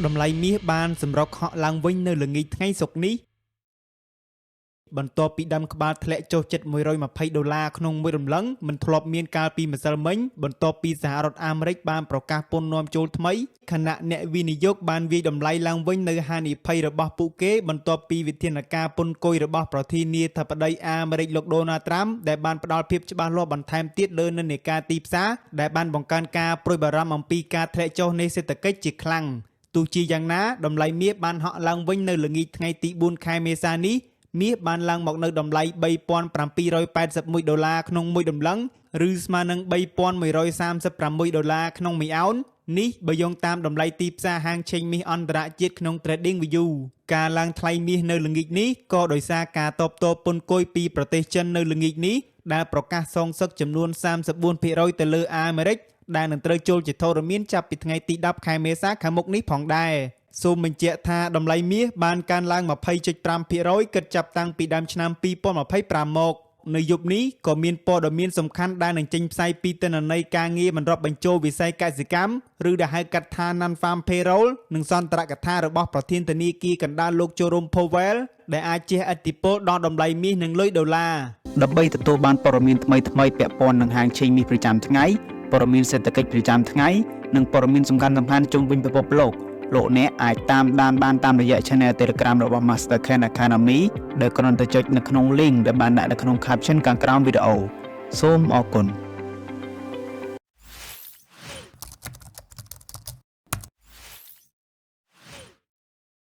តម្លៃមាសបានសម្រុកហក់ឡើងវិញនៅល្ងាចថ្ងៃសុក្រនេះបន្ទាប់ពីដាំក្បាលធ្លាក់ចុះជិត$120ក្នុងមួយរំលឹងមិនធ្លាប់មានកាលពីម្សិលមិញបន្ទាប់ពីសហរដ្ឋអាមេរិកបានប្រកាសពន្ធនាំចូលថ្មីខណៈអ្នកវិនិយោគបានវាយតម្លៃឡើងវិញនៅហានិភ័យរបស់ពួកគេបន្ទាប់ពីវិធានការពន្ធគយរបស់ប្រធានាធិបតីអាមេរិកលោកដូណាល់ត្រាំដែលបានផ្ដល់ភាពច្បាស់លាស់បន្ថែមទៀតលើនិន្នាការទីផ្សារដែលបានបង្កើនការព្រួយបារម្ភអំពីការធ្លាក់ចុះនៃសេដ្ឋកិច្ចជាខ្លាំងទោះជាយ៉ាងណាតម្លៃមាសបានហក់ឡើងវិញនៅល្ងាចថ្ងៃទី4ខែមេសានេះមាសបានឡើងមកនៅតម្លៃ$3,781ក្នុងមួយតម្លឹងឬស្មើនឹង$3,136ក្នុងមួយអោននេះបើយោងតាមតម្លៃទីផ្សារហាងឆេងមាសអន្តរជាតិក្នុង TradingView ការឡើងថ្លៃមាសនៅល្ងាចនេះក៏ដោយសារការតបតពន្ធគយពីប្រទេសចិននៅល្ងាចនេះដែលប្រកាសសងសឹកចំនួន 34% ទៅលើអាមេរិកដែលនឹងត្រូវចូលជាធរមានចាប់ពីថ្ងៃទី10ខែមេសាខាងមុខនេះផងដែរសូមបញ្ជាក់ថាតម្លៃមាសបានកើនឡើង 20.5% គិតចាប់តាំងពីដើមឆ្នាំ2025មកនៅយប់នេះក៏មានព័ត៌មានសំខាន់ដែលនឹងចេញផ្សាយពីទិន្នន័យការងារមិនរាប់បញ្ចូលវិស័យកសិកម្មឬដែលហៅកាត់ថា Non-Farm Payroll និងសន្ទរកថារបស់ប្រធានធនាគារកណ្ដាលលោក Jerome Powell ដែលអាចជះឥទ្ធិពលដល់តម្លៃមាសនិងលុយដុល្លារដើម្បីទទួលបានព័ត៌មានថ្មីៗពាក់ព័ន្ធនឹងហាងឆេងមាសប្រចាំថ្ងៃព័ត៌មានសេដ្ឋកិច្ចប្រចាំថ្ងៃនិងព័ត៌មានសំខាន់ៗជុំវិញពិភពលោកអ្នកអាចតាមដានបានតាមរយៈ Channel Telegram របស់ Mastercard Academy ដែលគ្រាន់តែចុចនៅក្នុង link ដែលបានដាក់នៅក្នុង caption ខាងក្រោមវីដេអូសូមអរគុណ